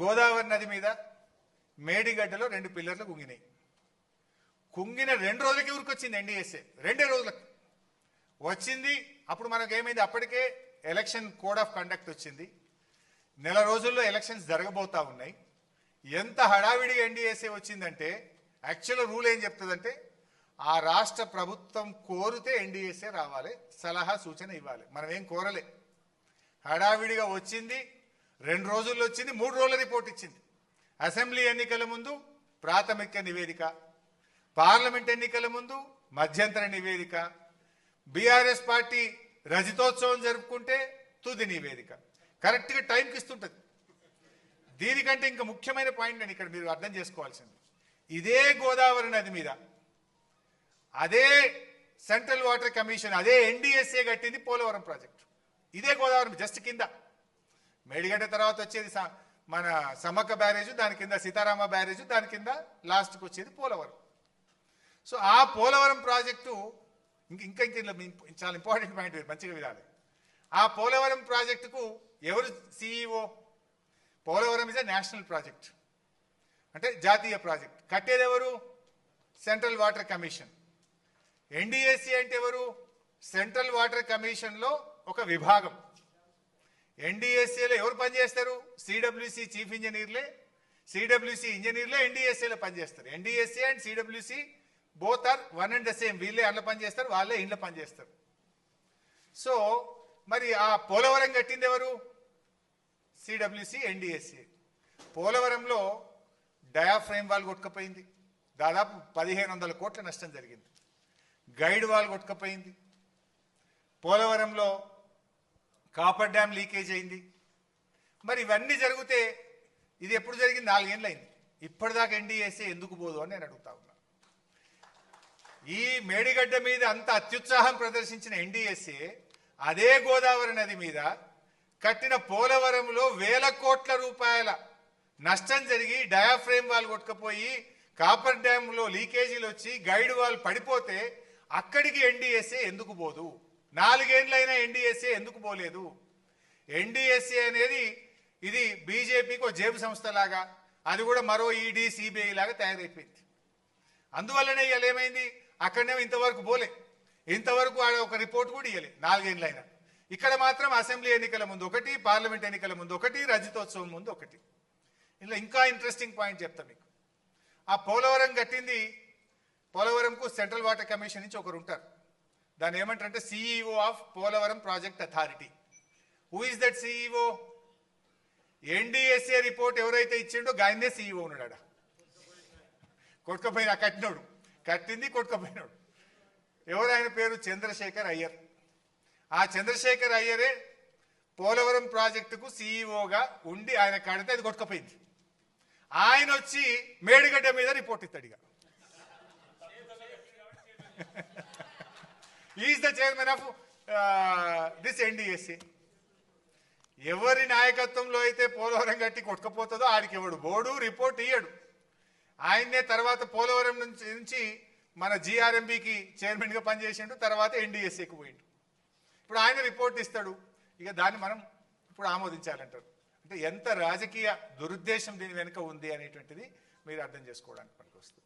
గోదావరి నది మీద మేడిగడ్డలో 2 పిల్లర్లు కుంగినాయి. కుంగిన 2 రోజులకి ఊరికొచ్చింది ఎన్డీఎస్ఏ, 2 రోజులకు వచ్చింది. అప్పుడు మనకు ఏమైంది, అప్పటికే ఎలక్షన్ కోడ్ ఆఫ్ కండక్ట్ వచ్చింది, నెల రోజుల్లో ఎలక్షన్స్ జరగబోతా ఉన్నాయి. ఎంత హడావిడిగా ఎన్డీఎస్ఏ వచ్చిందంటే యాక్చువల్ రూల్ ఏం చెప్తుందంటే ఆ రాష్ట్ర ప్రభుత్వం కోరితే ఎన్డీఎస్ఏ రావాలి, సలహా సూచన ఇవ్వాలి. మనం ఏం కోరలే, హడావిడిగా వచ్చింది, 2 రోజుల్లో వచ్చింది, 3 రోజుల రిపోర్ట్ ఇచ్చింది. అసెంబ్లీ ఎన్నికల ముందు ప్రాథమిక నివేదిక, పార్లమెంట్ ఎన్నికల ముందు మధ్యంతర నివేదిక, బీఆర్ఎస్ పార్టీ రజతోత్సవం జరుపుకుంటే తుది నివేదిక. కరెక్ట్గా టైంకి ఇస్తుంటుంది. దీనికంటే ఇంకా ముఖ్యమైన పాయింట్ నేను ఇక్కడ మీరు అర్థం చేసుకోవాల్సింది, ఇదే గోదావరి నది మీద అదే సెంట్రల్ వాటర్ కమిషన్, అదే ఎన్డీఎస్ఏ కట్టింది పోలవరం ప్రాజెక్టు. ఇదే గోదావరి జస్ట్ కింద మేడిగడ్డ తర్వాత వచ్చేది మన సమ్మక్క బ్యారేజ్, దాని కింద సీతారామ బ్యారేజ్, దాని కింద లాస్ట్కి వచ్చేది పోలవరం. సో ఆ పోలవరం ప్రాజెక్టు ఇంకా చాలా ఇంపార్టెంట్ పాయింట్, మంచిగా వినాలి. ఆ పోలవరం ప్రాజెక్టుకు ఎవరు CEO? Polavaram is a national project, అంటే జాతీయ ప్రాజెక్ట్. కట్టేది ఎవరు? Central water commission. ఎన్డీఎస్సీ అంటే ఎవరు? సెంట్రల్ వాటర్ కమిషన్లో ఒక విభాగం. ఎన్డీఎస్సీలో ఎవరు పనిచేస్తారు? సిడబ్ల్యూసీ చీఫ్ ఇంజనీర్లే, సిడబ్ల్యూసీ ఇంజనీర్లే ఎన్డీఎస్సీలో పనిచేస్తారు. NDSC and CWC both are one and the same. వీళ్ళే అందులో పనిచేస్తారు, వాళ్ళే ఇంట్లో పనిచేస్తారు. సో మరి ఆ పోలవరం కట్టింది ఎవరు? CWC, NDSC. పోలవరంలో డయాఫ్రేమ్ వాల్ కొట్టుకపోయింది, దాదాపు 1500 కోట్ల నష్టం జరిగింది. గైడ్ వాల్ కొట్టుకపోయింది. పోలవరంలో కాపర్ డ్యామ్ లీకేజ్ అయింది. మరి ఇవన్నీ జరిగితే ఇది ఎప్పుడు జరిగింది? 4 ఏళ్ళు అయింది. ఇప్పటిదాకా ఎన్డీఎస్ఏ ఎందుకు పోదు అని నేను అడుగుతా ఉన్నా. ఈ మేడిగడ్డ మీద అంత అత్యుత్సాహం ప్రదర్శించిన ఎన్డీఎస్ఏ అదే గోదావరి నది మీద కట్టిన పోలవరంలో 1000 కోట్ల రూపాయల నష్టం జరిగి డయాఫ్రేమ్ వాల్ కొట్టుకుపోయి కాపర్ డ్యామ్లో లీకేజీలు వచ్చి గైడ్ వాల్ పడిపోతే అక్కడికి ఎన్డీఎస్ఏ ఎందుకు పోదు? 4 ఏళ్ళైనా ఎన్డీఎస్ఏ ఎందుకు పోలేదు? ఎన్డీఎస్ఏ అనేది ఇది బీజేపీకి ఒక జేబు సంస్థ లాగా, అది కూడా మరో ఈడీ సిబిఐ లాగా తయారైపోయింది. అందువల్లనే ఇవాళ ఏమైంది, అక్కడనేమో ఇంతవరకు పోలే, ఇంతవరకు ఒక రిపోర్ట్ కూడా ఇవ్వలే 4 ఏళ్ళైనా. ఇక్కడ మాత్రం అసెంబ్లీ ఎన్నికల ముందు ఒకటి, పార్లమెంట్ ఎన్నికల ముందు ఒకటి, రజతోత్సవం ముందు ఒకటి. ఇలా ఇంకా ఇంట్రెస్టింగ్ పాయింట్ చెప్తా మీకు. ఆ పోలవరం కట్టింది, పోలవరంకు సెంట్రల్ వాటర్ కమిషన్ నుంచి ఒకరు ఉంటారు. దాన్ని ఏమంటారంటే CEO of Polavaram project authority. Who is that CEO? NDSA report ఎవరైతే ఇచ్చిండో గాయనే సిఇఓ ఉన్నాడా? కొట్టుకపోయిన కట్టినోడు, కట్టింది కొట్టుకపోయినాడు. ఎవరు? ఆయన పేరు చంద్రశేఖర్ అయ్యర్. ఆ చంద్రశేఖర్ అయ్యరే పోలవరం ప్రాజెక్టుకు సిఇఓగా ఉండి ఆయన కడితే అది కొట్టుకపోయింది. ఆయన వచ్చి మేడిగడ్డ మీద రిపోర్ట్ ఇస్తాడు. Is the chairman of this NDSA. ఎవరి నాయకత్వంలో అయితే పోలవరం కట్టి కొట్టుకపోతుందో ఆడికి ఎవడు బోర్డు రిపోర్ట్ ఇయ్యడు. ఆయన్నే తర్వాత పోలవరం నుంచి మన జిఆర్ఎంబికి చైర్మన్గా పనిచేసిండు, తర్వాత ఎన్డీఎస్ఏకి పోయిండు. ఇప్పుడు ఆయన రిపోర్ట్ ఇస్తాడు, ఇక దాన్ని మనం ఇప్పుడు ఆమోదించాలంటారు. అంటే ఎంత రాజకీయ దురుద్దేశం దీని వెనుక ఉంది అనేటువంటిది మీరు అర్థం చేసుకోవడానికి పనికొస్తుంది.